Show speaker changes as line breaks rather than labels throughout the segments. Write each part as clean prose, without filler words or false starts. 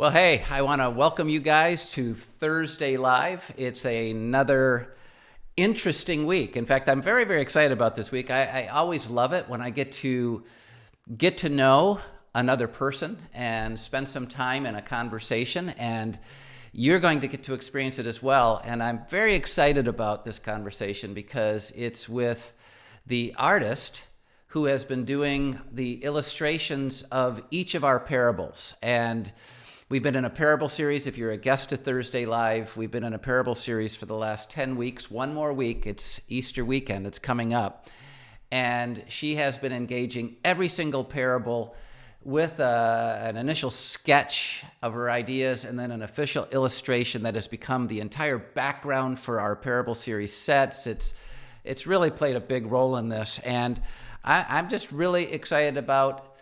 Well, hey, I want to welcome you guys to Thursday Live. It's another interesting week. In fact, I'm very, very excited about this week. I always love it when I get to know another person and spend some time in a conversation, and you're going to get to experience it as well. And I'm very excited about this conversation because it's with the artist who has been doing the illustrations of each of our parables. And we've been in a parable series. If you're a guest to Thursday Live, we've been in a parable series for the last 10 weeks. One more week, it's Easter weekend, it's coming up. And she has been engaging every single parable with an initial sketch of her ideas and then an official illustration that has become the entire background for our parable series sets. It's really played a big role in this. And I'm just really excited about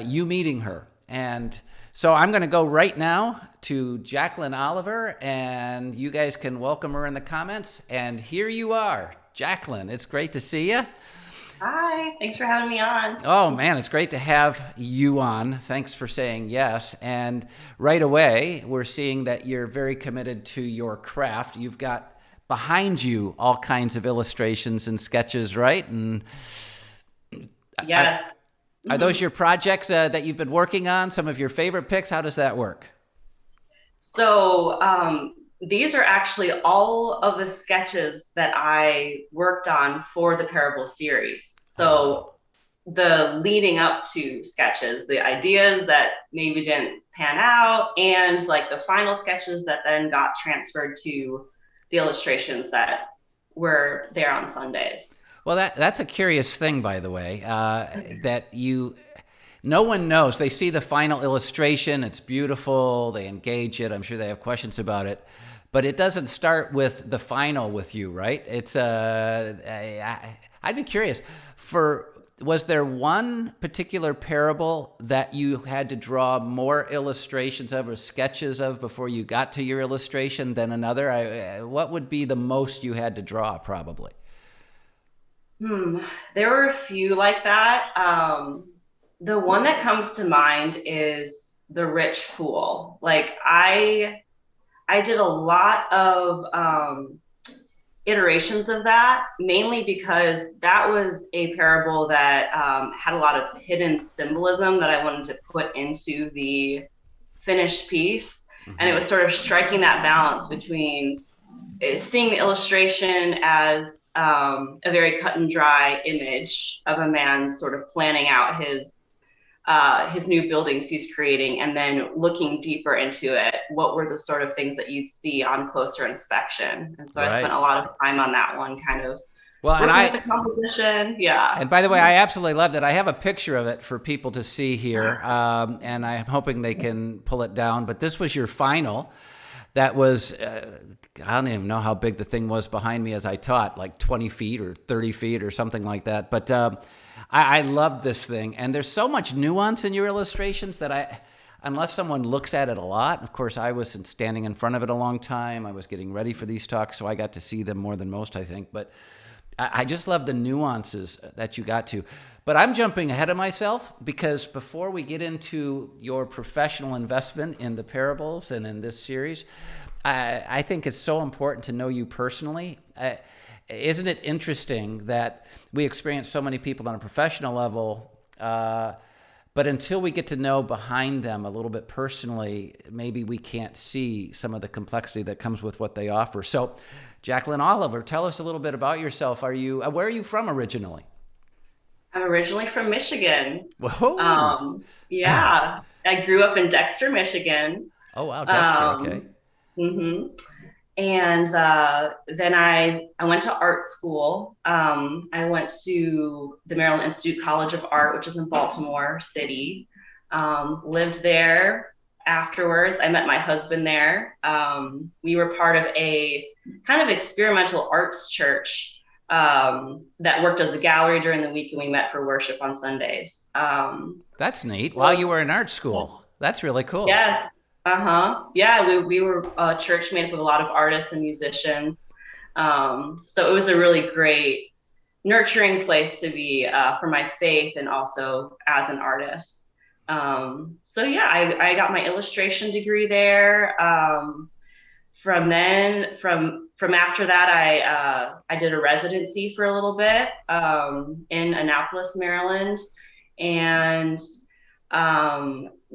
you meeting her. And so I'm going to go right now to Jacqueline Oliver, and you guys can welcome her in the comments. And here you are, Jacqueline. It's great to see you.
Hi, thanks for having me on.
Oh, man, it's great to have you on. Thanks for saying yes. And right away, we're seeing that you're very committed to your craft. You've got behind you all kinds of illustrations and sketches, right? And
Yes.
are those your projects that you've been working on? Some of your favorite picks? How does that work?
These are actually all of the sketches that I worked on for the Parable series. So the leading up to sketches, the ideas that maybe didn't pan out, and like the final sketches that then got transferred to the illustrations that were there on Sundays.
Well, that's a curious thing, by the way, that no one knows. They see the final illustration. It's beautiful. They engage it. I'm sure they have questions about it. But it doesn't start with the final with you, right? I'd be curious. Was there one particular parable that you had to draw more illustrations of or sketches of before you got to your illustration than another? What would be the most you had to draw, probably?
There were a few like that. The one that comes to mind is the rich fool. Like I did a lot of iterations of that, mainly because that was a parable that had a lot of hidden symbolism that I wanted to put into the finished piece. Mm-hmm. And it was sort of striking that balance between seeing the illustration as a very cut and dry image of a man sort of planning out his new buildings he's creating, and then looking deeper into it, what were the sort of things that you'd see on closer inspection. And so I spent a lot of time on that one, kind of working with the composition. Yeah.
And by the way, I absolutely loved it. I have a picture of it for people to see here, and I'm hoping they can pull it down. But this was your final. That was, I don't even know how big the thing was behind me as I taught, like 20 feet or 30 feet or something like that. But I loved this thing. And there's so much nuance in your illustrations that unless someone looks at it a lot, of course, I was standing in front of it a long time. I was getting ready for these talks, so I got to see them more than most, I think. But I just love the nuances that you got to. But I'm jumping ahead of myself because before we get into your professional investment in the parables and in this series, I think it's so important to know you personally. Isn't it interesting that we experience so many people on a professional level, but until we get to know behind them a little bit personally, maybe we can't see some of the complexity that comes with what they offer. So, Jacqueline Oliver, tell us a little bit about yourself. Where are you from originally?
I'm originally from Michigan.
Whoa.
Yeah, I grew up in Dexter, Michigan.
Oh, wow, Dexter, okay.
Mm-hmm. And then I went to art school. I went to the Maryland Institute College of Art, which is in Baltimore City. Lived there afterwards. I met my husband there. We were part of a kind of experimental arts church that worked as a gallery during the week, and we met for worship on Sundays.
That's neat. While you were in art school. That's really cool.
Yes. Yeah, we were a church made up of a lot of artists and musicians. So it was a really great, nurturing place to be for my faith and also as an artist. So yeah, I got my illustration degree there. From after that, I did a residency for a little bit in Annapolis, Maryland, and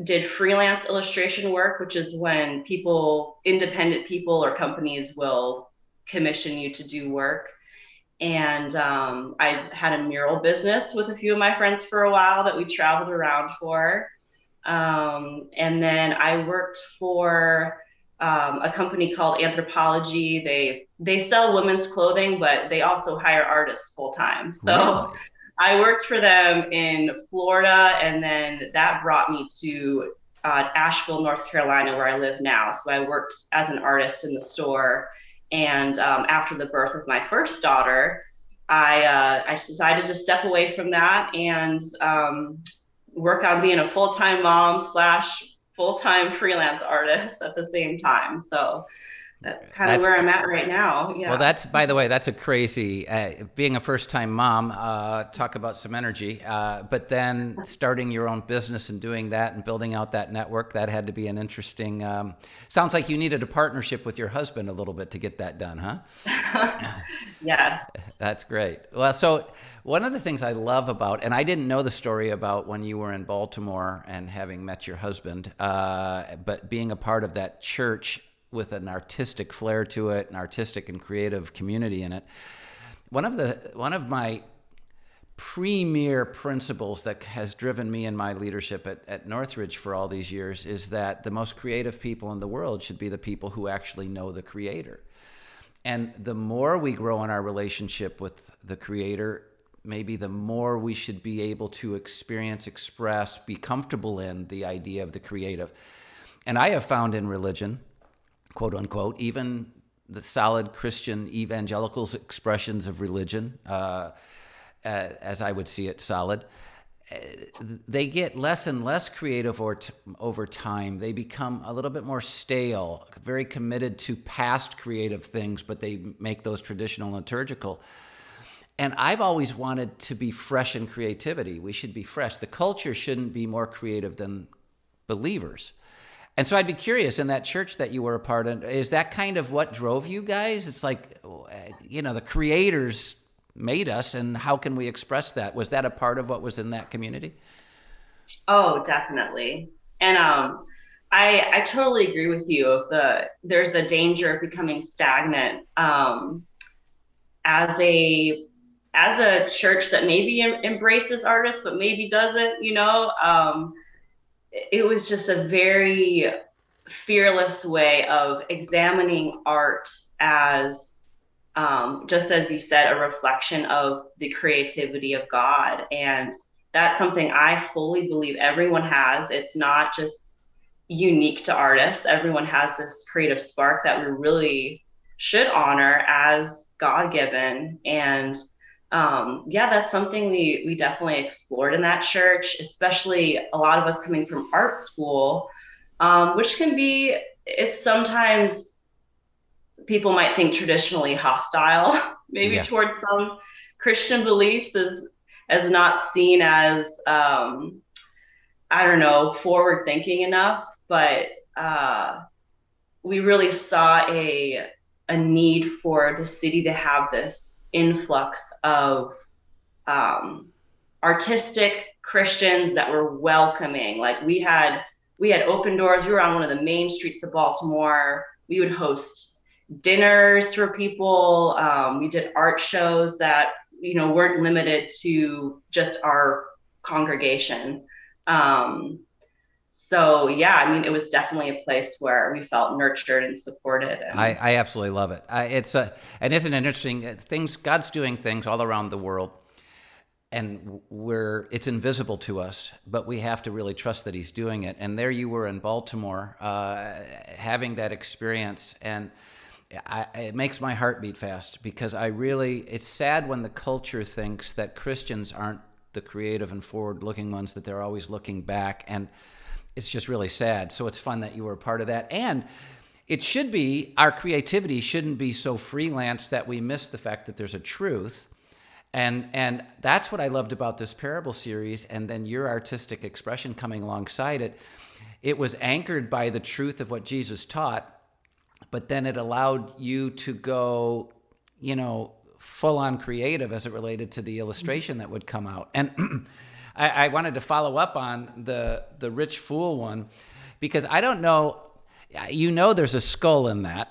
did freelance illustration work, which is when independent people or companies will commission you to do work. And I had a mural business with a few of my friends for a while that we traveled around for. And then I worked for a company called Anthropologie. They sell women's clothing, but they also hire artists full time. So
Really?
I worked for them in Florida, and then that brought me to Asheville, North Carolina, where I live now. So I worked as an artist in the store. And after the birth of my first daughter, I decided to step away from that and work on being a full-time mom slash full-time freelance artist at the same time. So that's kind of
That's
where I'm at right now.
Well,
Yeah.
that's, by the way, that's a crazy, being a first-time mom, talk about some energy, but then starting your own business and doing that and building out that network, that had to be an interesting, sounds like you needed a partnership with your husband a little bit to get that done, huh?
Yes.
That's great. Well, so one of the things I love about, and I didn't know the story about when you were in Baltimore and having met your husband, but being a part of that church with an artistic flair to it, an artistic and creative community in it. One of my premier principles that has driven me in my leadership at Northridge for all these years is that the most creative people in the world should be the people who actually know the Creator. And the more we grow in our relationship with the Creator, maybe the more we should be able to experience, express, be comfortable in the idea of the creative. And I have found in religion, quote unquote, even the solid Christian evangelicals' expressions of religion, as I would see it, solid, they get less and less creative over time. They become a little bit more stale, very committed to past creative things, but they make those traditional liturgical. And I've always wanted to be fresh in creativity. We should be fresh. The culture shouldn't be more creative than believers. And so I'd be curious, in that church that you were a part of, is that kind of what drove you guys? It's like, the creators made us, and how can we express that? Was that a part of what was in that community?
Oh, definitely. And I totally agree with you. There's the danger of becoming stagnant as a church that maybe embraces artists, but maybe doesn't. It was just a very fearless way of examining art as, just as you said, a reflection of the creativity of God. And that's something I fully believe everyone has. It's not just unique to artists. Everyone has this creative spark that we really should honor as God-given. And that's something we definitely explored in that church, especially a lot of us coming from art school, which it's sometimes people might think traditionally hostile, maybe
Yeah.
towards some Christian beliefs as not seen as, I don't know, forward thinking enough. But we really saw a need for the city to have this influx of artistic Christians that were welcoming. Like we had open doors. We were on one of the main streets of Baltimore. We would host dinners for people. We did art shows that weren't limited to just our congregation. So yeah, I mean, it was definitely a place where we felt nurtured and supported. And
I absolutely love it. And isn't it interesting? God's doing things all around the world, and it's invisible to us, but we have to really trust that He's doing it. And there you were in Baltimore, having that experience, and it makes my heart beat fast, because it's sad when the culture thinks that Christians aren't the creative and forward-looking ones, that they're always looking back, and it's just really sad. So it's fun that you were a part of that. And our creativity shouldn't be so freelance that we miss the fact that there's a truth. And that's what I loved about this parable series, and then your artistic expression coming alongside it. It was anchored by the truth of what Jesus taught, but then it allowed you to go, full on creative as it related to the illustration that would come out. And I wanted to follow up on the rich fool one, because I don't know, there's a skull in that.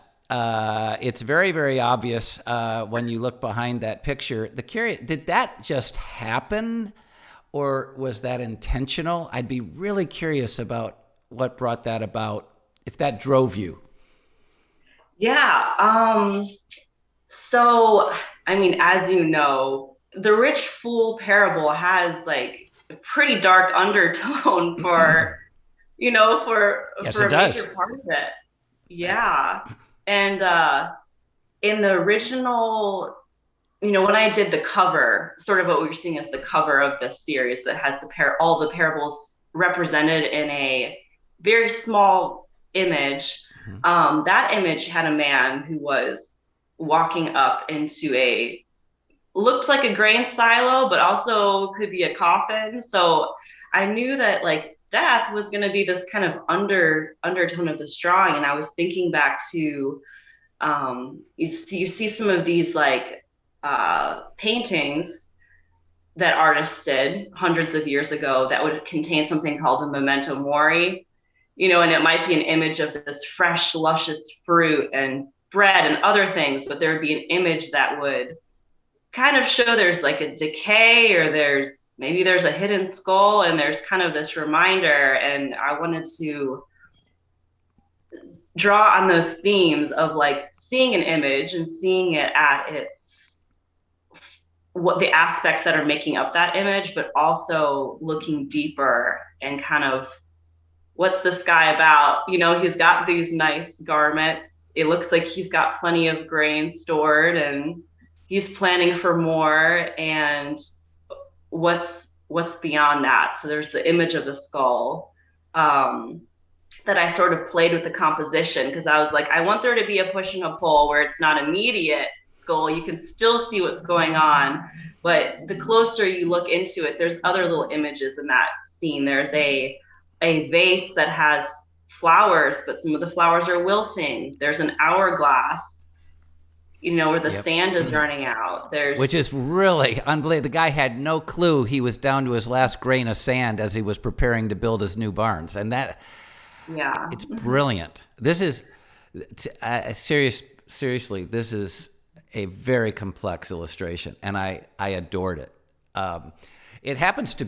It's very, very obvious when you look behind that picture. Did that just happen, or was that intentional? I'd be really curious about what brought that about, if that drove you.
Yeah. So, I mean, as you know, the rich fool parable has like a pretty dark undertone for,
Yes,
for
it
a
does.
major part of it. Yeah. And in the original, when I did the cover, sort of what we were seeing as the cover of this series that has all the parables represented in a very small image. That image had a man who was walking up into looked like a grain silo, but also could be a coffin. So I knew that like death was going to be this kind of undertone of this drawing. And I was thinking back to, you see some of these like paintings that artists did hundreds of years ago that would contain something called a memento mori, and it might be an image of this fresh, luscious fruit and bread and other things, but there would be an image that would kind of show there's like a decay, or maybe there's a hidden skull, and there's kind of this reminder. And I wanted to draw on those themes of like seeing an image and seeing it at what the aspects that are making up that image, but also looking deeper and kind of, what's this guy about? He's got these nice garments. It looks like he's got plenty of grain stored and he's planning for more. And what's beyond that? So there's the image of the skull that I sort of played with the composition, because I was like, I want there to be a push and a pull where it's not immediate skull. You can still see what's going on, but the closer you look into it, there's other little images in that scene. There's a vase that has flowers, but some of the flowers are wilting. There's an hourglass, where the sand is running out. Which
is really unbelievable. The guy had no clue he was down to his last grain of sand as he was preparing to build his new barns. And it's brilliant. This is seriously, this is a very complex illustration, and I adored it. This happens to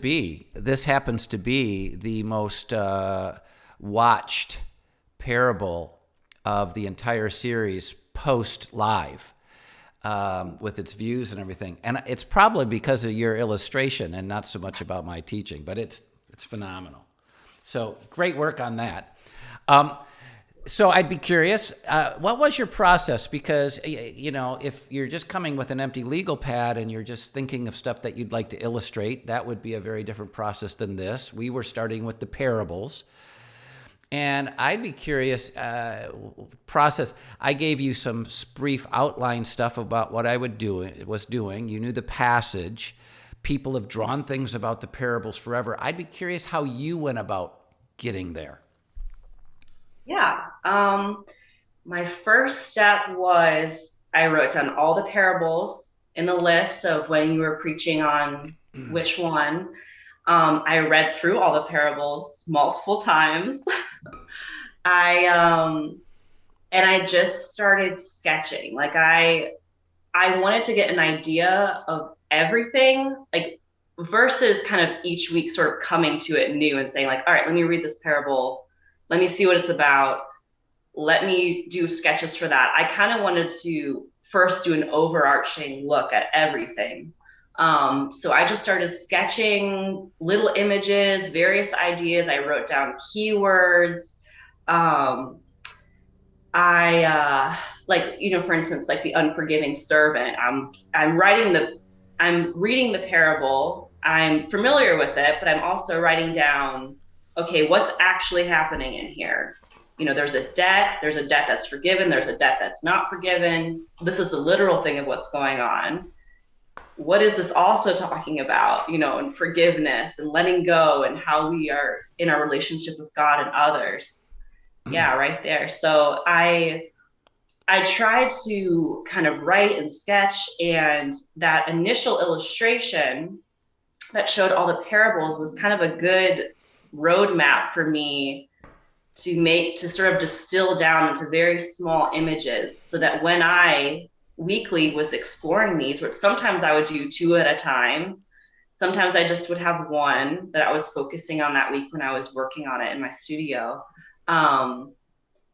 be the most watched parable of the entire series post live, with its views and everything. And it's probably because of your illustration and not so much about my teaching, but it's phenomenal. So great work on that. So I'd be curious, what was your process? Because, if you're just coming with an empty legal pad and you're just thinking of stuff that you'd like to illustrate, that would be a very different process than this. We were starting with the parables. And I'd be curious, process. I gave you some brief outline stuff about what I was doing. You knew the passage. People have drawn things about the parables forever. I'd be curious how you went about getting there.
Yeah. My first step was I wrote down all the parables in the list of when you were preaching on which one. I read through all the parables multiple times. And I just started sketching. Like I wanted to get an idea of everything, like versus kind of each week sort of coming to it new and saying like, all right, let me read this parable. Let me see what it's about. Let me do sketches for that. I kind of wanted to first do an overarching look at everything. So I just started sketching little images, various ideas. I wrote down keywords. For instance, like the unforgiving servant, I'm reading the parable. I'm familiar with it, but I'm also writing down, okay, what's actually happening in here? There's a debt that's forgiven. There's a debt that's not forgiven. This is the literal thing of what's going on. what is this also talking about, and forgiveness and letting go and how we are in our relationship with God and others. Yeah, right there. So I tried to kind of write and sketch, and that initial illustration that showed all the parables was kind of a good roadmap for me to sort of distill down into very small images, so that when I weekly was exploring these, which sometimes I would do two at a time, sometimes I just would have one that I was focusing on that week when I was working on it in my studio.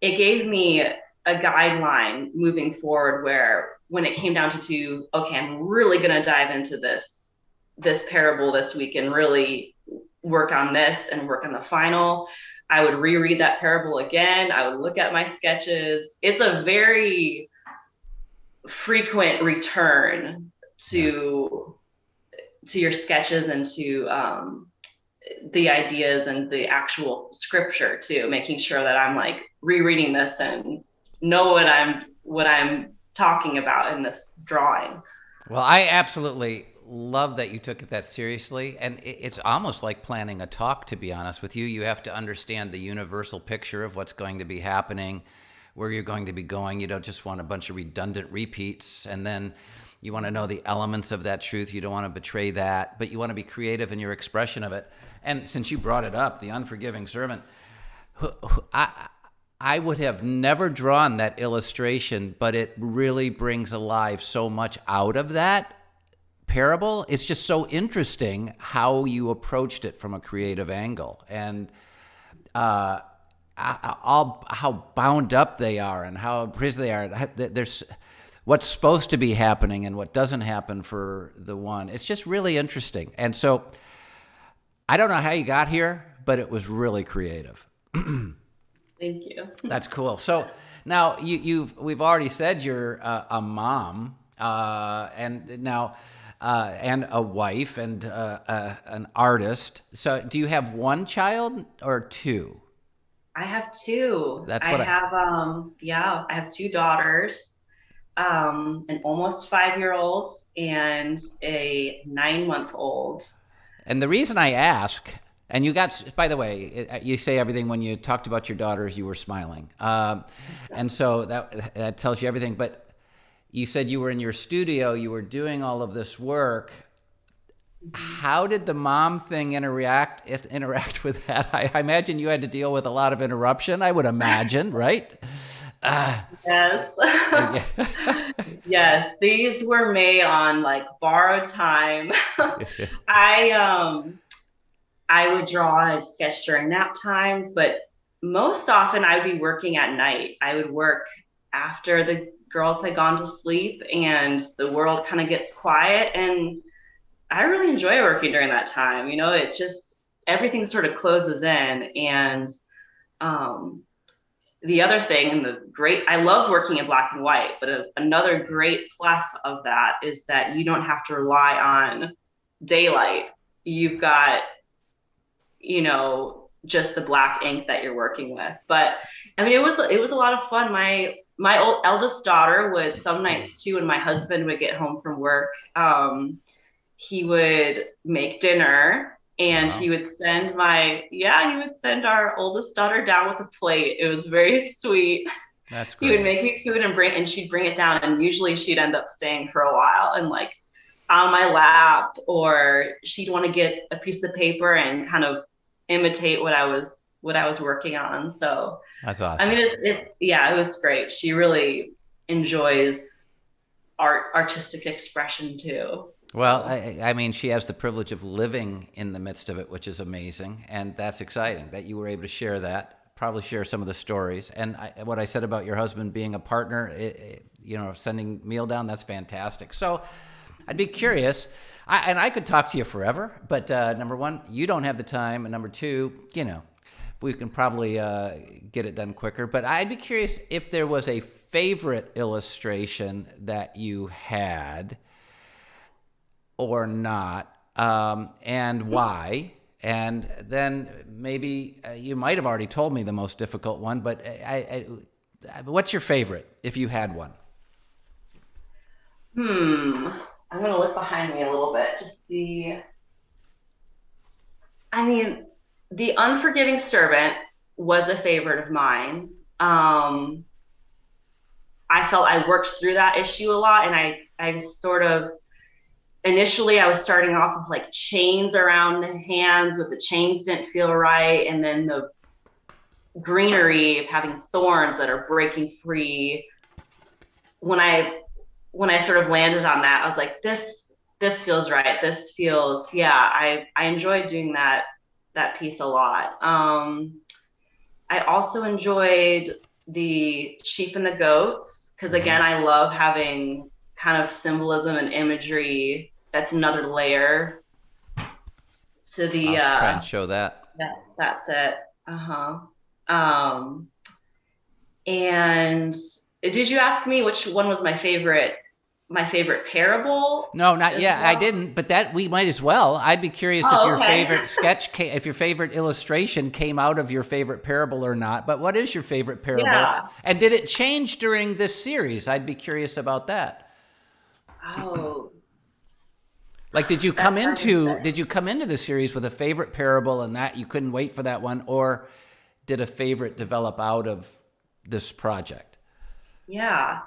It gave me a guideline moving forward, where when it came down to okay, I'm really going to dive into this parable this week and really work on this and work on the final, I would reread that parable again. I would look at my sketches. It's a very frequent return to your sketches and to the ideas and the actual scripture too, making sure that I'm like rereading this and know what I'm talking about in this drawing.
Well, I absolutely love that you took it that seriously. And it's almost like planning a talk, to be honest with you. You have to understand the universal picture of what's going to be happening, where you're going to be going. You don't just want a bunch of redundant repeats. And then you want to know the elements of that truth. You don't want to betray that, but you want to be creative in your expression of it. And since you brought it up, the unforgiving servant, I would have never drawn that illustration, but it really brings alive so much out of that parable. It's just so interesting how you approached it from a creative angle, and how bound up they are and how imprisoned they are. There's what's supposed to be happening and what doesn't happen for the one. It's just really interesting. And so I don't know how you got here, but it was really creative.
Thank you.
That's cool. So now we've already said you're a mom, and now and a wife and an artist. So do you have one child or two?
I have two.
That's what
I have two daughters, an almost 5-year-old and a 9-month-old.
And the reason I ask, and you got, by the way, you say everything when you talked about your daughters, you were smiling. And so that tells you everything. But you said you were in your studio, you were doing all of this work. How did the mom thing interact with that? I imagine you had to deal with a lot of interruption, I would imagine, right?
Yes. Yes, these were made on like borrowed time. I would draw and sketch during nap times, but most often I would be working at night. I would work after the girls had gone to sleep and the world kind of gets quiet, and I really enjoy working during that time. It's just everything sort of closes in. And the other thing, and I love working in black and white, but another great plus of that is that you don't have to rely on daylight. You've got, just the black ink that you're working with. But I mean, it was a lot of fun. My eldest daughter would, some nights too, when my husband would get home from work, he would make dinner, and
Wow.
he would send our oldest daughter down with a plate. It was very sweet.
That's
He would
great.
make me food and she'd bring it down, and usually she'd end up staying for a while and like on my lap, or she'd want to get a piece of paper and kind of imitate what I was working on. So
That's
I
awesome.
mean, it was great. She really enjoys artistic expression too.
Well,
So,
I mean, she has the privilege of living in the midst of it, which is amazing. And that's exciting that you were able to share that, probably share some of the stories. And what I said about your husband being a partner, sending meal down, that's fantastic. So I'd be curious, and I could talk to you forever, but number one, you don't have the time. And number two, we can probably get it done quicker. But I'd be curious if there was a favorite illustration that you had or not, and why. And then maybe you might have already told me the most difficult one, but what's your favorite if you had one?
hmm. I'm going to look behind me a little bit. I mean, the unforgiving servant was a favorite of mine. I felt I worked through that issue a lot, and I sort of initially I was starting off with like chains around the hands, but the chains didn't feel right, and then the greenery of having thorns that are breaking free. When I sort of landed on that, I was like, this feels right. This feels, yeah. I enjoyed doing that piece a lot. I also enjoyed the sheep and the goats because again, I love having kind of symbolism and imagery. That's another layer to the.
I'll try and show that.
That's it. And did you ask me which one was my favorite parable?
No, not yet.
Well?
I didn't, but that we might as well. I'd be curious if your favorite sketch, if your favorite illustration came out of your favorite parable or not. But what is your favorite parable?
Yeah.
And did it change during this series? I'd be curious about that.
Oh.
Like, did you come into the series with a favorite parable and that you couldn't wait for that one, or did a favorite develop out of this project?
Yeah.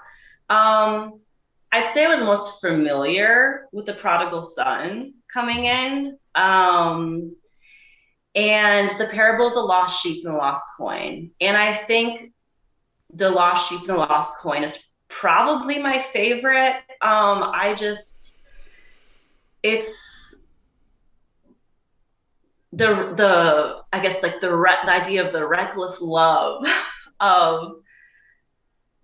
I'd say I was most familiar with the prodigal son coming in. And the parable of the lost sheep and the lost coin. And I think the lost sheep and the lost coin is probably my favorite. It's I guess like the idea of the reckless love of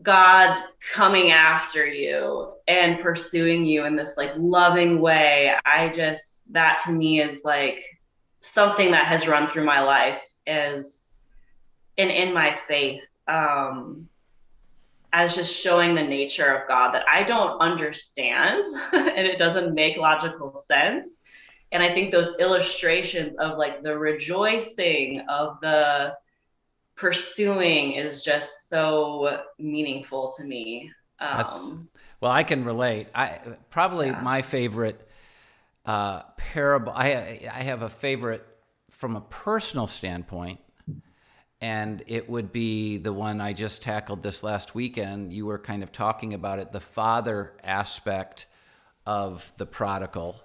God's coming after you and pursuing you in this like loving way. That to me is like something that has run through my life and in my faith, as just showing the nature of God that I don't understand and it doesn't make logical sense. And I think those illustrations of like the rejoicing of the pursuing is just so meaningful to me.
Well, I can relate. My favorite parable. I have a favorite from a personal standpoint, and it would be the one I just tackled this last weekend. You were kind of talking about it, the father aspect of the prodigal,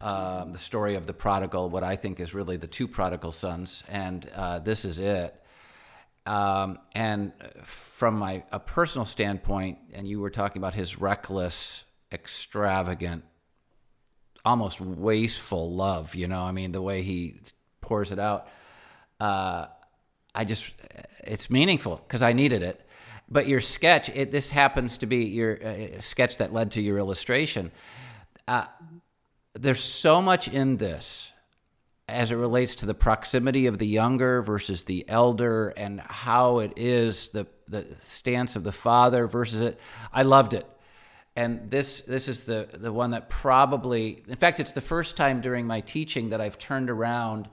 the story of the prodigal, what I think is really the two prodigal sons, and this is it. And from a personal standpoint, and you were talking about his reckless, extravagant, almost wasteful love, I mean, the way he pours it out. It's meaningful because I needed it. But your sketch, this happens to be your sketch that led to your illustration. There's so much in this as it relates to the proximity of the younger versus the elder and how it is the stance of the father versus it. I loved it. And this is the one that probably, in fact, it's the first time during my teaching that I've turned around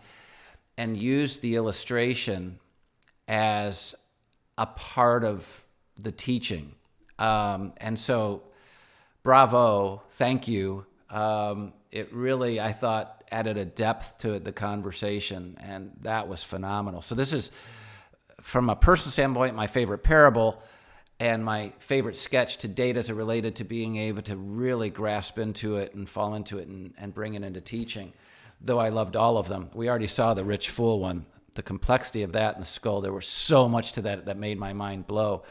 and used the illustration as a part of the teaching. And so, bravo, thank you. It really, I thought, added a depth to the conversation, and that was phenomenal. So this is, from a personal standpoint, my favorite parable and my favorite sketch to date as it related to being able to really grasp into it and fall into it and bring it into teaching, though I loved all of them. We already saw the rich fool one, the complexity of that in the skull. There was so much to that made my mind blow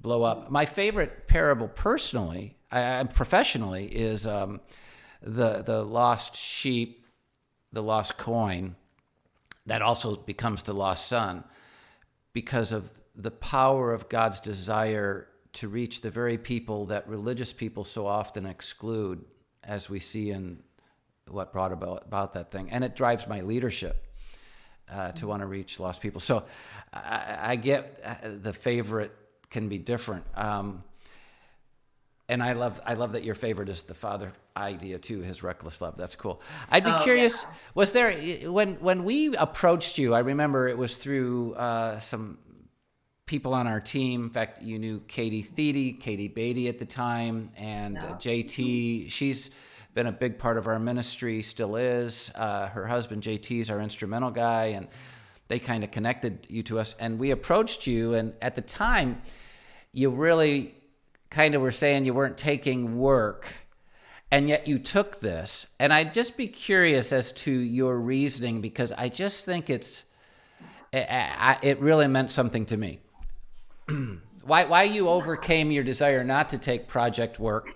up. My favorite parable personally, professionally, is the lost sheep, the lost coin, that also becomes the lost son, because of the power of God's desire to reach the very people that religious people so often exclude, as we see in what brought about that thing. And it drives my leadership to want to reach lost people. So I get the favorite can be different. And I love that your favorite is the father idea too, his reckless love. That's cool. I'd be curious, was there, when we approached you, I remember it was through some people on our team. In fact, you knew Katie Thede, Katie Beatty at the time, and
Yeah.
JT. She's been a big part of our ministry, still is. Her husband, JT, is our instrumental guy, and they kind of connected you to us. And we approached you, and at the time, you really kind of were saying you weren't taking work, and yet you took this. And I'd just be curious as to your reasoning, because I just think it really meant something to me. Why you overcame your desire not to take project work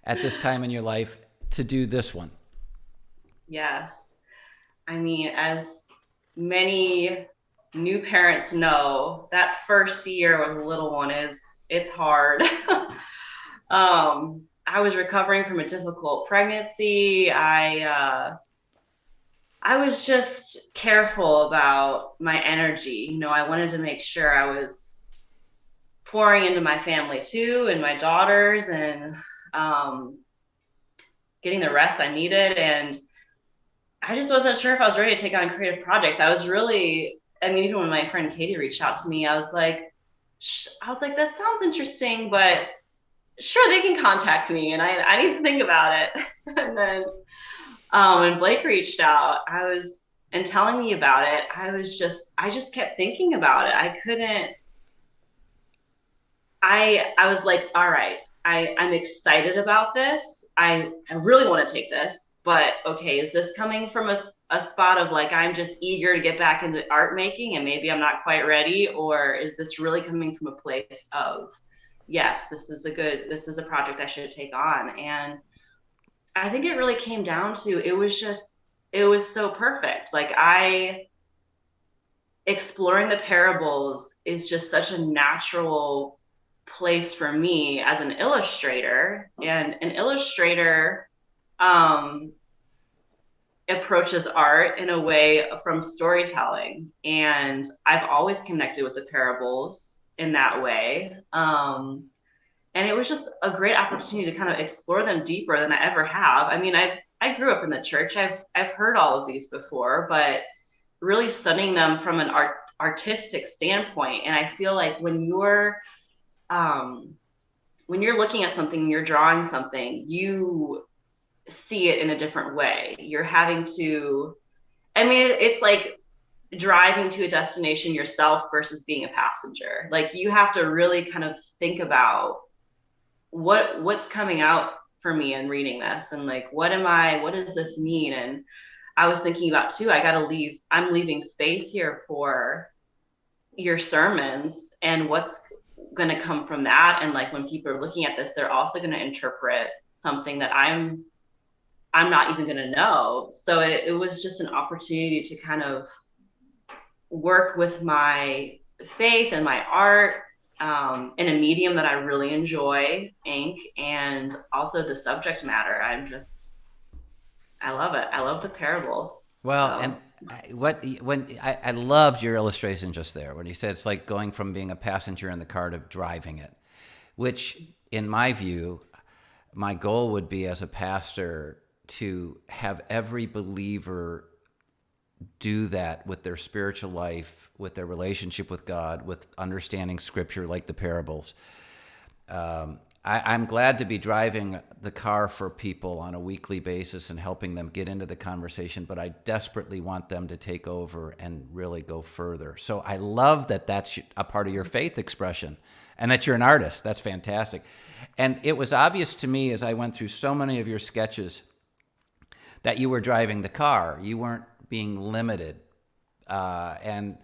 at this time in your life to do this one.
Yes. I mean, as many new parents know, that first year with a little one it's hard. I was recovering from a difficult pregnancy. I was just careful about my energy. You know, I wanted to make sure I was pouring into my family too, and my daughters, and getting the rest I needed. And I just wasn't sure if I was ready to take on creative projects. Even when my friend Katie reached out to me, I was like, that sounds interesting, but sure, they can contact me, and I need to think about it. And then when Blake reached out, and telling me about it, I just kept thinking about it. I was like, all right, I'm excited about this. I really want to take this, but okay, is this coming from a spot of like, I'm just eager to get back into art making and maybe I'm not quite ready? Or is this really coming from a place of, yes, this is a project I should take on? And I think it really came down to, it was so perfect. Like, exploring the parables is just such a natural place for me as an illustrator. And an illustrator approaches art in a way from storytelling. And I've always connected with the parables in that way. And it was just a great opportunity to kind of explore them deeper than I ever have. I mean, I grew up in the church. I've heard all of these before, but really studying them from an artistic standpoint. And I feel like when you're looking at something, you're drawing something, you see it in a different way. You're having to, it's like driving to a destination yourself versus being a passenger. Like, you have to really kind of think about what's coming out for me in reading this, and like, what does this mean? And I was thinking about too, I'm leaving space here for your sermons and what's going to come from that. And like, when people are looking at this, they're also going to interpret something that I'm not even going to know. So it was just an opportunity to kind of work with my faith and my art in a medium that I really enjoy, ink, and also the subject matter. I love it. I love the parables.
Well, and I loved your illustration just there when you said it's like going from being a passenger in the car to driving it, which in my view, my goal would be as a pastor to have every believer do that with their spiritual life, with their relationship with God, with understanding scripture like the parables. I'm glad to be driving the car for people on a weekly basis and helping them get into the conversation, but I desperately want them to take over and really go further. So I love that that's a part of your faith expression and that you're an artist. That's fantastic. And it was obvious to me as I went through so many of your sketches that you were driving the car. You weren't being limited. And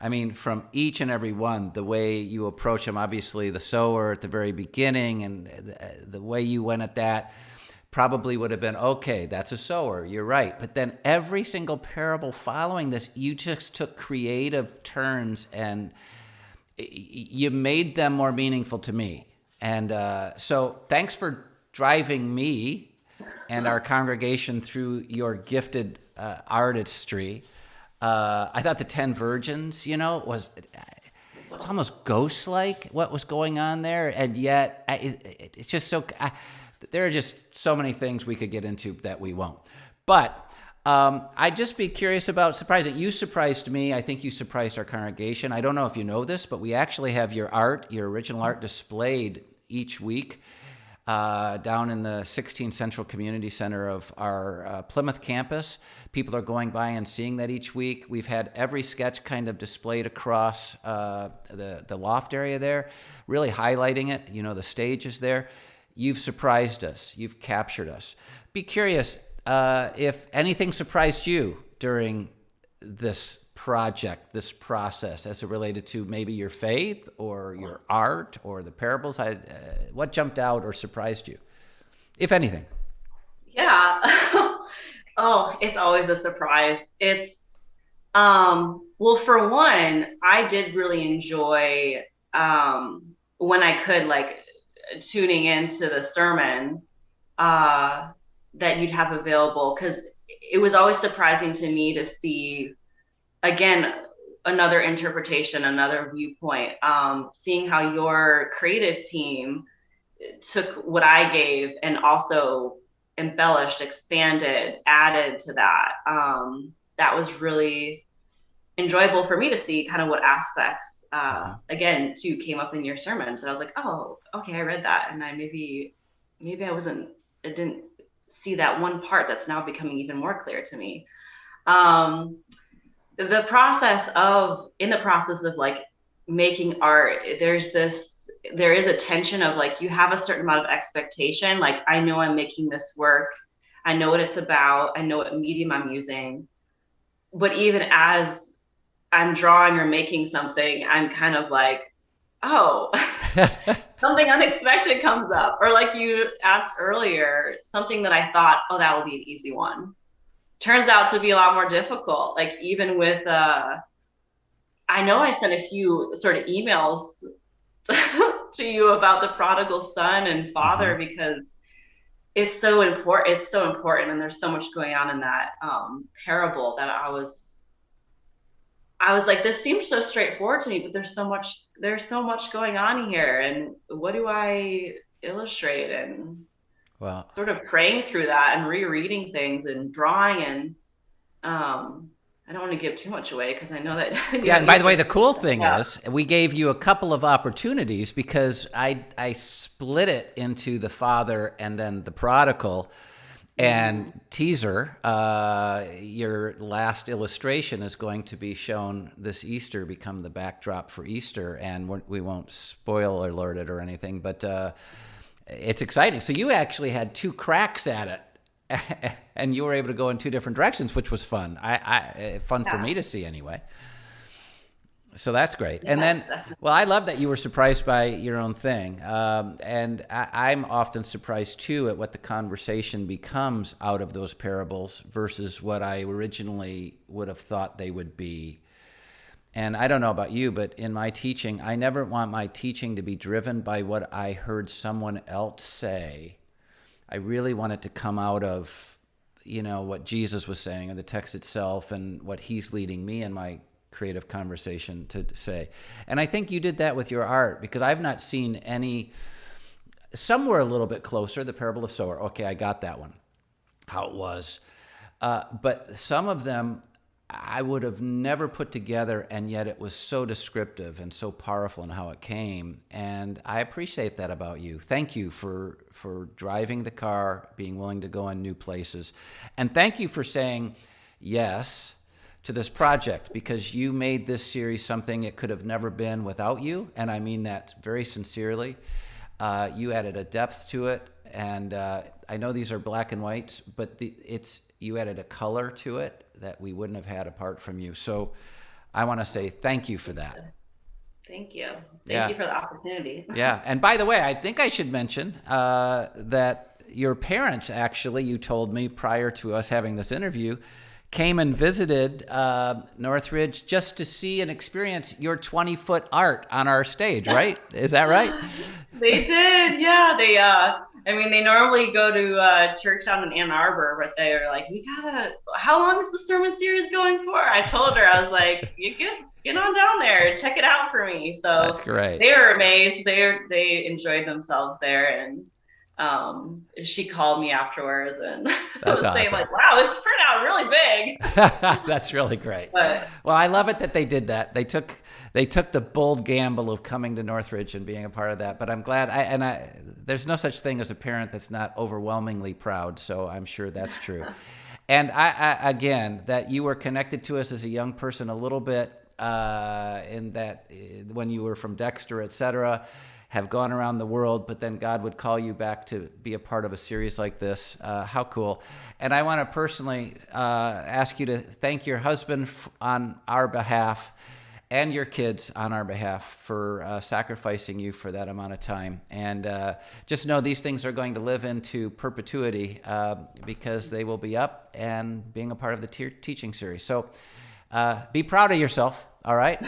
I mean, from each and every one, the way you approach them, obviously the sower at the very beginning and the way you went at that probably would have been, okay, that's a sower, you're right. But then every single parable following this, you just took creative turns and you made them more meaningful to me. And so thanks for driving me and our congregation through your gifted artistry. I thought the 10 Virgins, it's almost ghost-like what was going on there. And yet it's just so, there are just so many things we could get into that we won't. But I'd just be curious about surprising. You surprised me. I think you surprised our congregation. I don't know if you know this, but we actually have your art, your original art, displayed each week down in the 16 Central Community Center of our Plymouth campus. People are going by and seeing that each week. We've had every sketch kind of displayed across the loft area there, really highlighting it. You know, the stage is there. You've surprised us. You've captured us. Be curious if anything surprised you during this project, this process, as it related to maybe your faith or your art or the parables. What jumped out or surprised you, if anything?
Yeah. Oh, it's always a surprise. It's well, for one, I did really enjoy when I could, like, tuning into the sermon that you'd have available, because it was always surprising to me to see, again, another interpretation, another viewpoint, seeing how your creative team took what I gave and also embellished, expanded, added to that. That was really enjoyable for me to see kind of what aspects, again, too, came up in your sermon. But I was like, oh, okay, I read that. And I maybe I didn't see that one part that's now becoming even more clear to me. In the process of like making art, there is a tension of, like, you have a certain amount of expectation. Like, I know I'm making this work. I know what it's about. I know what medium I'm using. But even as I'm drawing or making something, I'm kind of like, oh, something unexpected comes up. Or, like you asked earlier, something that I thought, oh, that will be an easy one, turns out to be a lot more difficult. Like, even with, I know I sent a few sort of emails to you about the prodigal son and father, because it's so important. It's so important. And there's so much going on in that parable that I was like, this seems so straightforward to me, but there's so much going on here. And what do I illustrate? And sort of praying through that and rereading things and drawing. And I don't want to give too much away, because I know that.
Yeah, and by the way, the cool thing is we gave you a couple of opportunities, because I split it into the father and then the prodigal. And teaser, your last illustration is going to be shown this Easter, become the backdrop for Easter. And we won't spoiler alert it or anything, but it's exciting. So you actually had two cracks at it, and you were able to go in two different directions, which was fun. Fun for me to see anyway. So that's great. And then, well, I love that you were surprised by your own thing. And I'm often surprised too at what the conversation becomes out of those parables versus what I originally would have thought they would be. And I don't know about you, but in my teaching, I never want my teaching to be driven by what I heard someone else say. I really want it to come out of, what Jesus was saying in the text itself and what he's leading me in my creative conversation to say. And I think you did that with your art, because I've not seen any. Some were a little bit closer, the parable of sower. Okay, I got that one, how it was. But some of them I would have never put together, and yet it was so descriptive and so powerful in how it came. And I appreciate that about you. Thank you for driving the car, being willing to go in new places. And thank you for saying yes to this project, because you made this series something it could have never been without you. And I mean that very sincerely. You added a depth to it. And I know these are black and whites, but you added a color to it that we wouldn't have had apart from you. So I want to say thank you for that.
Thank you. Thank you for the opportunity.
Yeah. And by the way, I think I should mention that your parents, actually, you told me prior to us having this interview, came and visited Northridge just to see and experience your 20-foot art on our stage, right? Is that right?
They did, yeah. They normally go to church down in Ann Arbor, but they were like, how long is the sermon series going for? I told her, I was like, you get on down there, check it out for me. So
that's great.
They were amazed. They enjoyed themselves there. And she called me afterwards and
That's
was saying
awesome.
like, wow, it's turned out really big.
That's really great.
But
Well, I love it that they did that. They took the bold gamble of coming to Northridge and being a part of that. But I'm glad. There's no such thing as a parent that's not overwhelmingly proud. So I'm sure that's true. And again, that you were connected to us as a young person a little bit, in that when you were from Dexter, et cetera, have gone around the world, but then God would call you back to be a part of a series like this. How cool. And I want to personally ask you to thank your husband on our behalf and your kids on our behalf for sacrificing you for that amount of time. And just know these things are going to live into perpetuity because they will be up and being a part of the teaching series. So be proud of yourself, all right?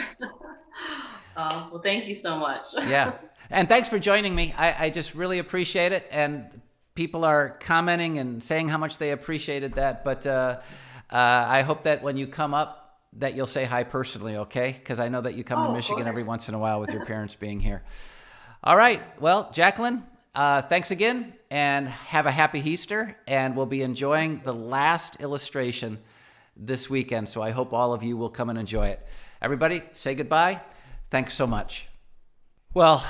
well, thank you so much.
Yeah. And thanks for joining me. I just really appreciate it. And people are commenting and saying how much they appreciated that. But I hope that when you come up, that you'll say hi personally, okay? Because I know that you come to Michigan every once in a while with your parents being here. All right. Well, Jacqueline, thanks again. And have a happy Easter. And we'll be enjoying the last illustration this weekend. So I hope all of you will come and enjoy it. Everybody, say goodbye. Thanks so much. Well,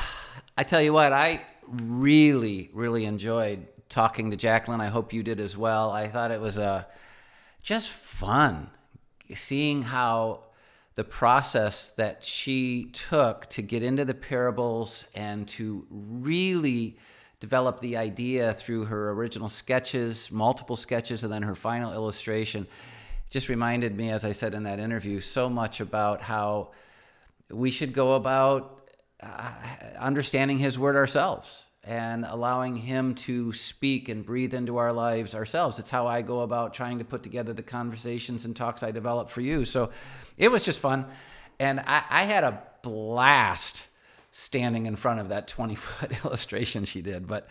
I tell you what, I really, really enjoyed talking to Jacqueline. I hope you did as well. I thought it was just fun seeing how the process that she took to get into the parables and to really develop the idea through her original sketches, multiple sketches, and then her final illustration just reminded me, as I said in that interview, so much about how we should go about understanding his word ourselves and allowing him to speak and breathe into our lives ourselves. It's how I go about trying to put together the conversations and talks I develop for you. So it was just fun. And I had a blast standing in front of that 20-foot illustration she did. But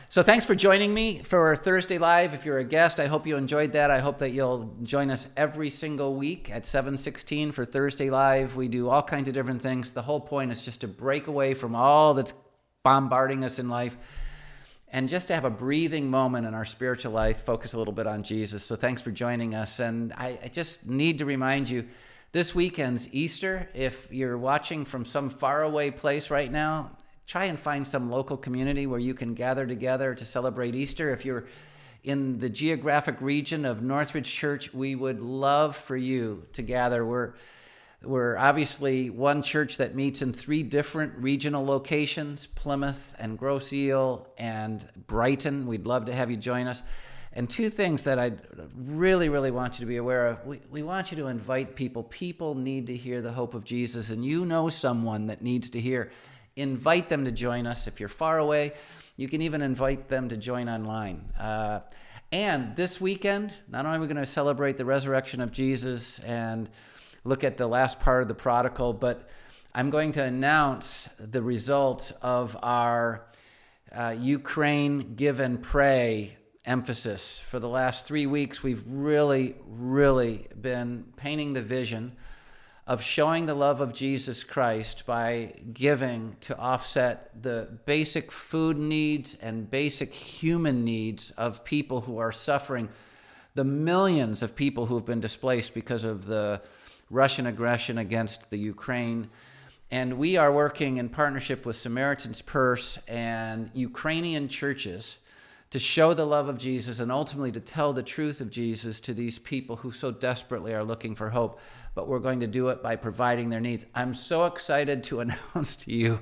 so thanks for joining me for Thursday Live. If you're a guest, I hope you enjoyed that. I hope that you'll join us every single week at 7:16 for Thursday Live. We do all kinds of different things. The whole point is just to break away from all that's bombarding us in life and just to have a breathing moment in our spiritual life, focus a little bit on Jesus. So thanks for joining us. And I just need to remind you, this weekend's Easter. If you're watching from some faraway place right now, try and find some local community where you can gather together to celebrate Easter. If you're in the geographic region of Northridge Church, we would love for you to gather. We're obviously one church that meets in 3 different regional locations, Plymouth and Grosse Ile and Brighton. We'd love to have you join us. And 2 things that I really, really want you to be aware of. We want you to invite people. People need to hear the hope of Jesus, and you know someone that needs to hear. Invite them to join us. If you're far away, you can even invite them to join online. And this weekend, not only are we going to celebrate the resurrection of Jesus and look at the last part of the prodigal, but I'm going to announce the results of our Ukraine Give and Pray emphasis. For the last 3 weeks, we've really, really been painting the vision of showing the love of Jesus Christ by giving to offset the basic food needs and basic human needs of people who are suffering, the millions of people who have been displaced because of the Russian aggression against the Ukraine. And we are working in partnership with Samaritan's Purse and Ukrainian churches to show the love of Jesus and ultimately to tell the truth of Jesus to these people who so desperately are looking for hope. But we're going to do it by providing their needs. I'm so excited to announce to you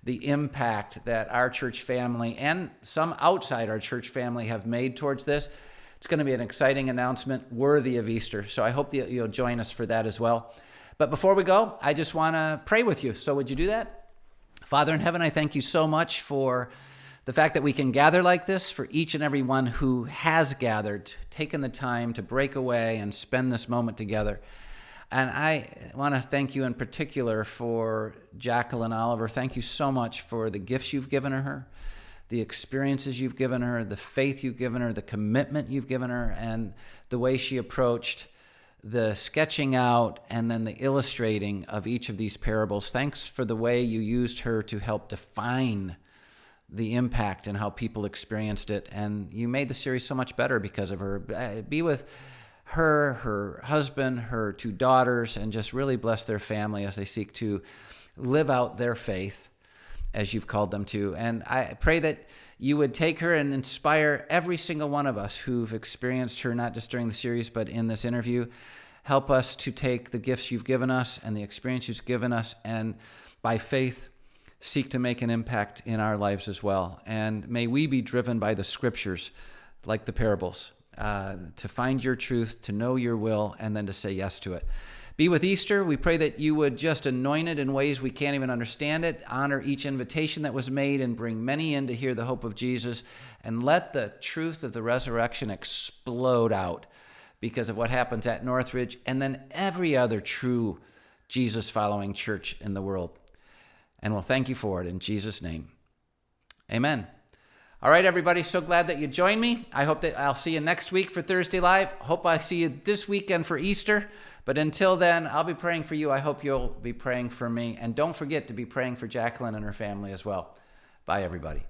the impact that our church family and some outside our church family have made towards this. It's going to be an exciting announcement worthy of Easter. So I hope that you'll join us for that as well. But before we go, I just want to pray with you. So would you do that? Father in heaven, I thank you so much for the fact that we can gather like this, for each and every one who has gathered, taken the time to break away and spend this moment together. And I want to thank you in particular for Jacqueline Oliver. Thank you so much for the gifts you've given her, the experiences you've given her, the faith you've given her, the commitment you've given her, and the way she approached the sketching out and then the illustrating of each of these parables. Thanks for the way you used her to help define the impact and how people experienced it. And you made the series so much better because of her. Be with her, her husband, her 2 daughters, and just really bless their family as they seek to live out their faith as you've called them to. And I pray that you would take her and inspire every single one of us who've experienced her, not just during the series, but in this interview. Help us to take the gifts you've given us and the experience you've given us, and by faith, seek to make an impact in our lives as well. And may we be driven by the scriptures, like the parables, to find your truth, to know your will, and then to say yes to it. Be with Easter. We pray that you would just anoint it in ways we can't even understand it, honor each invitation that was made, and bring many in to hear the hope of Jesus, and let the truth of the resurrection explode out because of what happens at Northridge and then every other true Jesus-following church in the world. And we'll thank you for it in Jesus' name. Amen. All right, everybody, so glad that you joined me. I hope that I'll see you next week for Thursday Live. Hope I see you this weekend for Easter. But until then, I'll be praying for you. I hope you'll be praying for me. And don't forget to be praying for Jacqueline and her family as well. Bye, everybody.